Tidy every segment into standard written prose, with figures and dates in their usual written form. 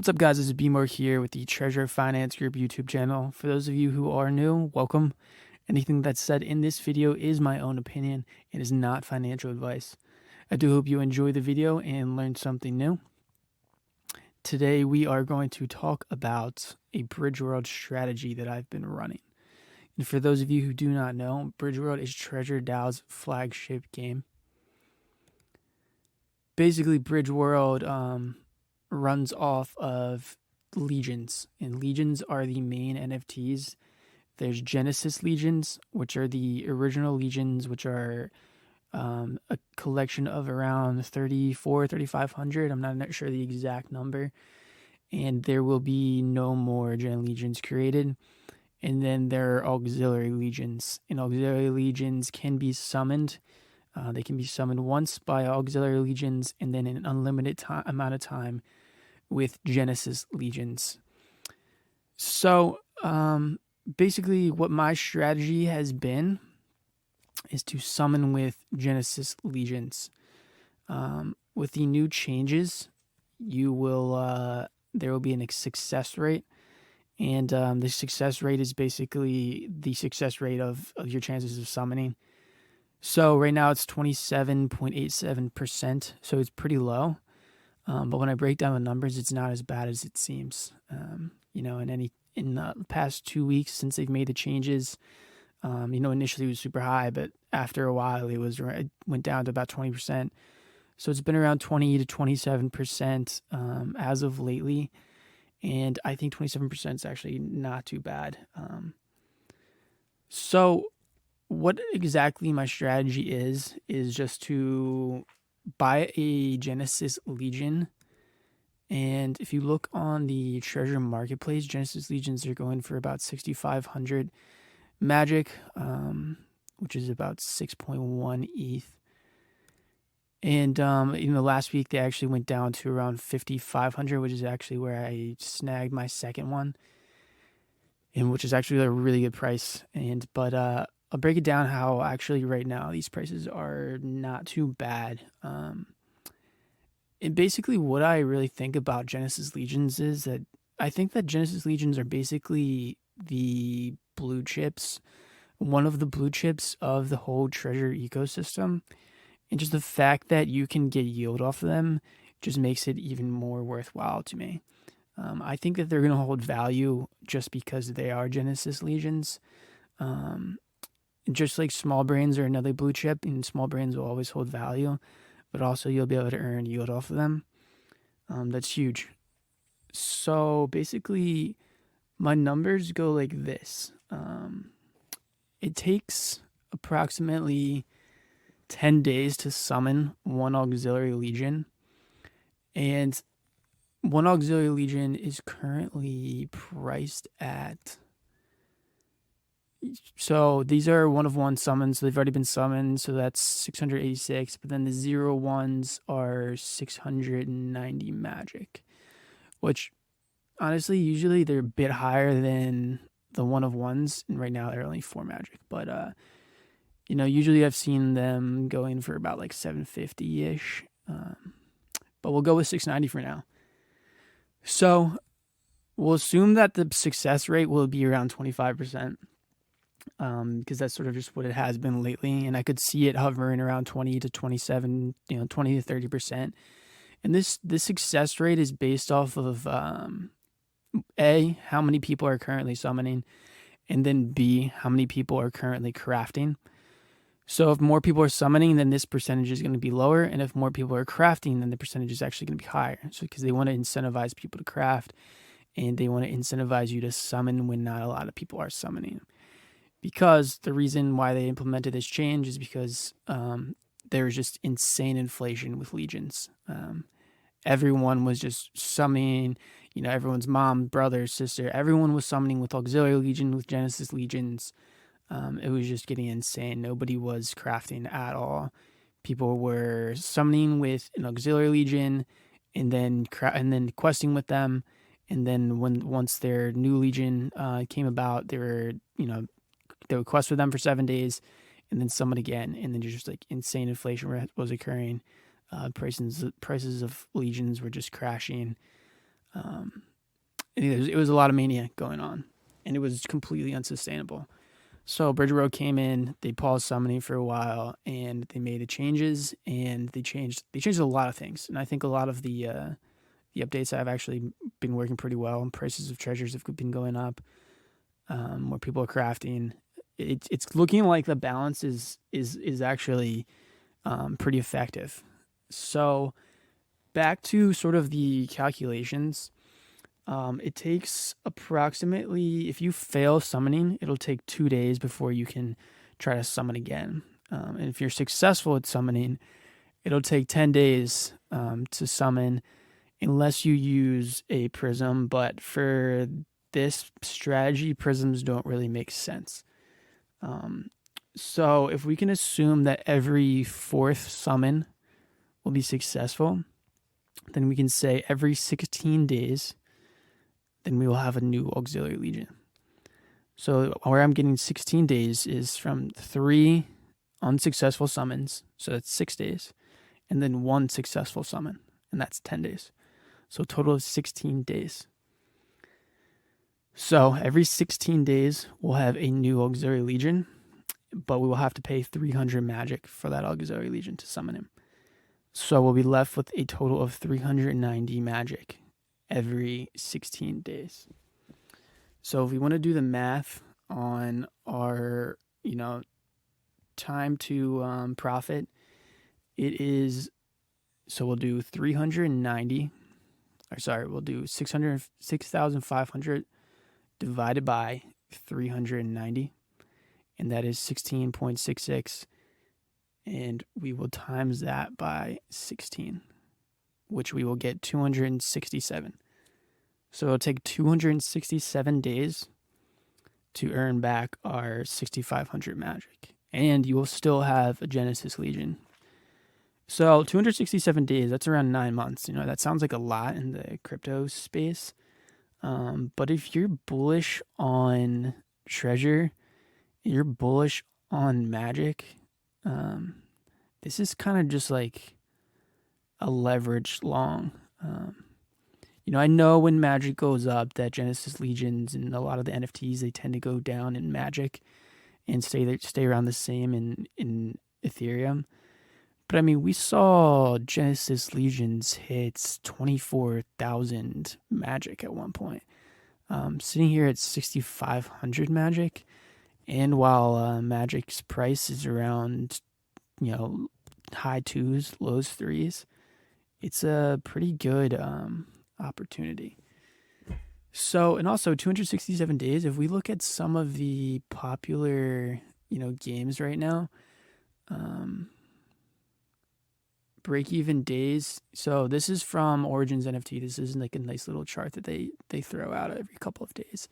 What's up, guys? This is B-More here with the Treasure Finance Group YouTube channel. For those of you who are new, welcome. Anything that's said in this video is my own opinion. It is not financial advice. I do hope you enjoy the video and learn something new. Today, we are going to talk about a Bridgeworld strategy that I've been running. And for those of you who do not know, Bridgeworld is Treasure DAO's flagship game. Basically, Bridgeworld runs off of legions, and legions are the main NFTs. There's Genesis legions, which are the original legions, which are a collection of around 3,500. I'm not sure the exact number. And there will be no more Gen legions created. And then there are auxiliary legions, and auxiliary legions can be summoned. They can be summoned once by auxiliary legions, and then an unlimited amount of time with Genesis legions. So basically what my strategy has been is to summon with Genesis legions. With the new changes, there will be a success rate, and the success rate is basically the success rate of your chances of summoning. So right now it's 27.87%, so it's pretty low. But when I break down the numbers, it's not as bad as it seems. In the past 2 weeks since they've made the changes, initially it was super high, but after a while it went down to about 20%. So it's been around 20 to 27% as of lately, and I think 27% is actually not too bad. So what exactly my strategy is just to buy a Genesis Legion. And if you look on the Treasure Marketplace, Genesis Legions are going for about 6,500 Magic, which is about 6.1 ETH. And last week they actually went down to around 5,500, which is actually where I snagged my second one, and which is actually a really good price. But I'll break it down how actually right now these prices are not too bad. And basically what I really think about Genesis Legions is that I think that Genesis Legions are basically the blue chips, one of the blue chips of the whole treasure ecosystem. And just the fact that you can get yield off of them just makes it even more worthwhile to me. I think that they're going to hold value just because they are Genesis Legions. Just like small brains are another blue chip, and small brains will always hold value, but also you'll be able to earn yield off of them. That's huge. So basically, my numbers go like this. It takes approximately 10 days to summon one auxiliary legion, and one auxiliary legion is currently priced at... So these are one of one summons. So they've already been summoned, so that's 686. But then the 0-1s are 690 magic, which honestly, usually they're a bit higher than the one of ones. And right now they're only 4 magic. But usually I've seen them going for about like 750-ish. But we'll go with 690 for now. So we'll assume that the success rate will be around 25%. Because that's sort of just what it has been lately, and I could see it hovering around 20 to 27, 20 to 30%. And this success rate is based off of A, how many people are currently summoning, and then B, how many people are currently crafting. So if more people are summoning, then this percentage is going to be lower, and if more people are crafting, then the percentage is actually going to be higher. So because they want to incentivize people to craft, and they want to incentivize you to summon when not a lot of people are summoning. Because the reason why they implemented this change is because there was just insane inflation with legions. Everyone was just summoning, everyone's mom, brother, sister, everyone was summoning with auxiliary legion, with Genesis legions. It was just getting insane. Nobody was crafting at all. People were summoning with an auxiliary legion and then questing with them. And then once their new legion came about, they would quest with them for 7 days, and then summon again, and then just like insane inflation was occurring. Prices of legions were just crashing. It was a lot of mania going on, and it was completely unsustainable. So Bridgeworld came in, they paused summoning for a while, and they made the changes, and they changed a lot of things. And I think a lot of the updates have actually been working pretty well. And prices of treasures have been going up. More people are crafting. It's looking like the balance is actually pretty effective. So back to sort of the calculations. It takes approximately, if you fail summoning, it'll take 2 days before you can try to summon again. And if you're successful at summoning, it'll take 10 days to summon unless you use a prism. But for this strategy, prisms don't really make sense. So if we can assume that every fourth summon will be successful, then we can say every 16 days, then we will have a new auxiliary legion. So where I'm getting 16 days is from 3 unsuccessful summons, so that's 6 days, and then 1 successful summon, and that's 10 days. So a total of 16 days. So every 16 days, we'll have a new auxiliary legion, but we will have to pay 300 magic for that auxiliary legion to summon him. So we'll be left with a total of 390 magic every 16 days. So if we want to do the math on our, time to profit, it is, so we'll do 390, we'll do 6,500 divided by 390, and that is 16.66, and we will times that by 16, which we will get 267. So it'll take 267 days to earn back our 6,500 magic, and you will still have a Genesis Legion. So 267 days, that's around 9 months. That sounds like a lot in the crypto space. But if you're bullish on treasure, you're bullish on magic, this is kind of just like a leveraged long. I know when magic goes up that Genesis Legions and a lot of the NFTs, they tend to go down in magic and stay around the same in Ethereum. But I mean, we saw Genesis Legions hit 24,000 magic at one point. Sitting here at 6,500 magic, and while magic's price is around, high twos, lows threes, it's a pretty good opportunity. So, and also 267 days, if we look at some of the popular, games right now, break-even days. So this is from Origins NFT. This is like a nice little chart that they throw out every couple of days.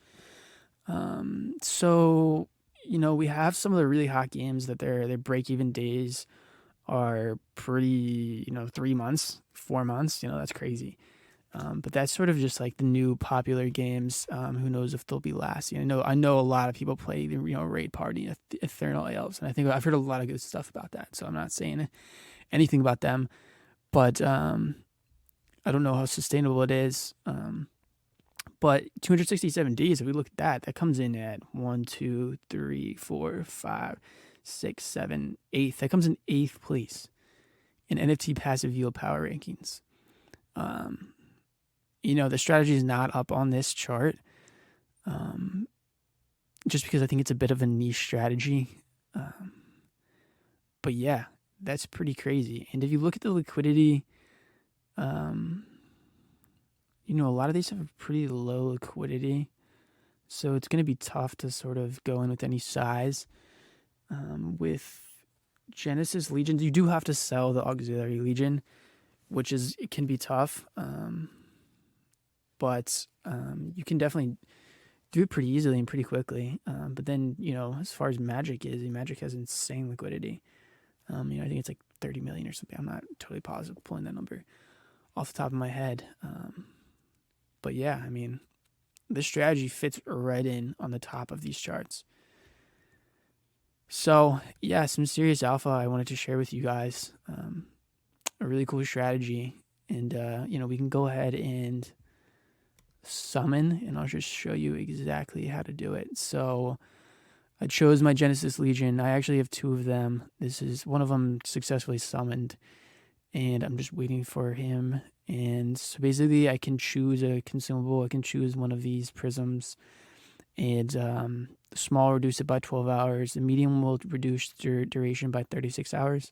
So, we have some of the really hot games that their break-even days are pretty, 3 months, 4 months. That's crazy. But that's sort of just like the new popular games. Who knows if they'll be lasting? I know a lot of people play the Raid Party, Ethereal Elves, and I think I've heard a lot of good stuff about that. So I'm not saying anything about them, but I don't know how sustainable it is. But 267 days, if we look at that comes in at 1, 2, 3, 4, 5, 6, 7, 8th. That comes in 8th place in NFT passive yield power rankings. The strategy is not up on this chart, just because I think it's a bit of a niche strategy. But yeah, that's pretty crazy. And if you look at the liquidity, a lot of these have a pretty low liquidity. So it's going to be tough to sort of go in with any size. With Genesis Legions, you do have to sell the Auxiliary Legion, it can be tough. But you can definitely do it pretty easily and pretty quickly. But then, as far as Magic has insane liquidity. I think it's like 30 million or something. I'm not totally positive pulling that number off the top of my head. But yeah, I mean, this strategy fits right in on the top of these charts. So yeah, some serious alpha I wanted to share with you guys. A really cool strategy. And, we can go ahead and summon, and I'll just show you exactly how to do it. So I chose my Genesis Legion. I actually have 2 of them. This is one of them successfully summoned, and I'm just waiting for him. And so basically I can choose a consumable. I can choose one of these prisms, and the small will reduce it by 12 hours. The medium will reduce duration by 36 hours,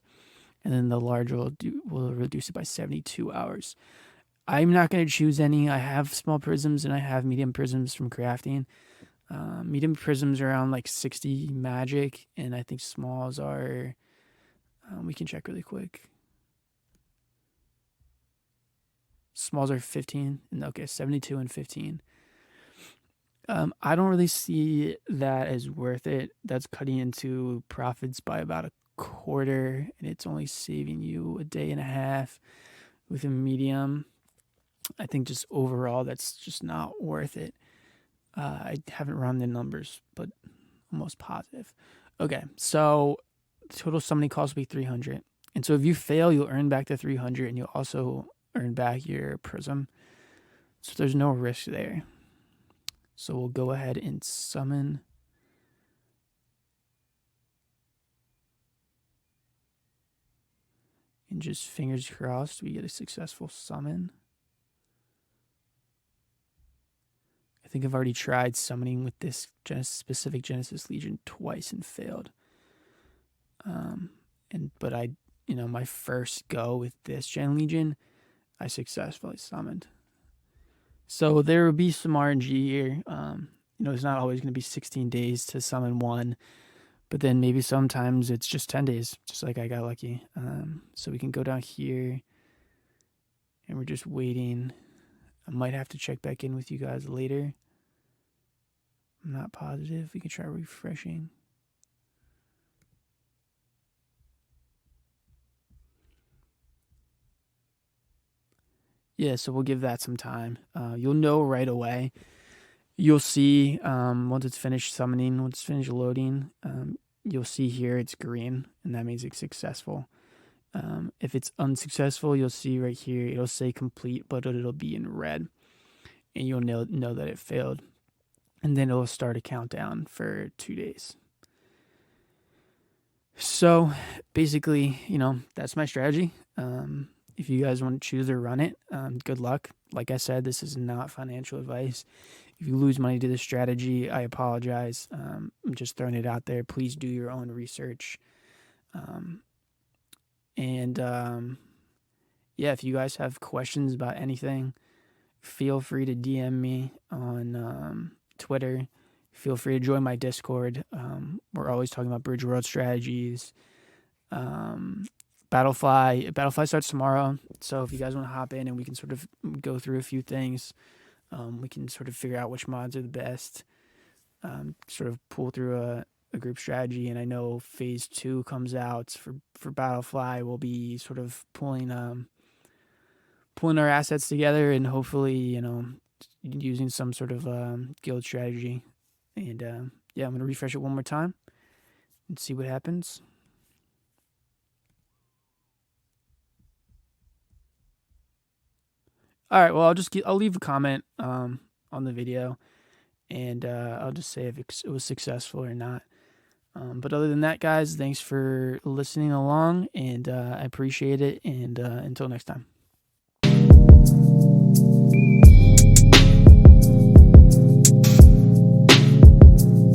and then the large will reduce it by 72 hours. I'm not going to choose any. I have small prisms and I have medium prisms from crafting. Medium prisms are around like 60 magic, and I think smalls are, we can check really quick. Smalls are 15, and okay, 72 and 15. I don't really see that as worth it. That's cutting into profits by about a quarter, and it's only saving you a day and a half with a medium. I think just overall, that's just not worth it. I haven't run the numbers, but almost positive. Okay, so total summoning cost will be 300. And so if you fail, you'll earn back the 300, and you'll also earn back your prism. So there's no risk there. So we'll go ahead and summon. And just fingers crossed we get a successful summon. I think I've already tried summoning with this specific Genesis Legion twice and failed. But my first go with this Gen Legion, I successfully summoned. So there will be some RNG here. It's not always going to be 16 days to summon one, but then maybe sometimes it's just 10 days, just like I got lucky. So we can go down here, and we're just waiting. I might have to check back in with you guys later. I'm not positive. We can try refreshing. Yeah, so we'll give that some time. You'll know right away. You'll see once it's finished summoning, once it's finished loading, you'll see here it's green, and that means it's successful. If it's unsuccessful, you'll see right here, it'll say complete, but it'll be in red, and you'll know that it failed. And then it'll start a countdown for 2 days. So basically, that's my strategy. If you guys want to choose or run it, good luck. Like I said, this is not financial advice. If you lose money to this strategy, I apologize. I'm just throwing it out there. Please do your own research. If you guys have questions about anything, feel free to DM me on Twitter. Feel free to join my Discord. We're always talking about Bridgeworld strategies. Battlefly starts tomorrow, so if you guys want to hop in and we can sort of go through a few things, we can sort of figure out which mods are the best, sort of pull through a group strategy. And I know phase 2 comes out for Battlefly. We'll be sort of pulling our assets together and hopefully using some sort of guild strategy. And I'm gonna refresh it one more time and see what happens. All right, well, I'll leave a comment on the video, and I'll just say if it was successful or not. But other than that, guys, thanks for listening along, and I appreciate it. And until next time.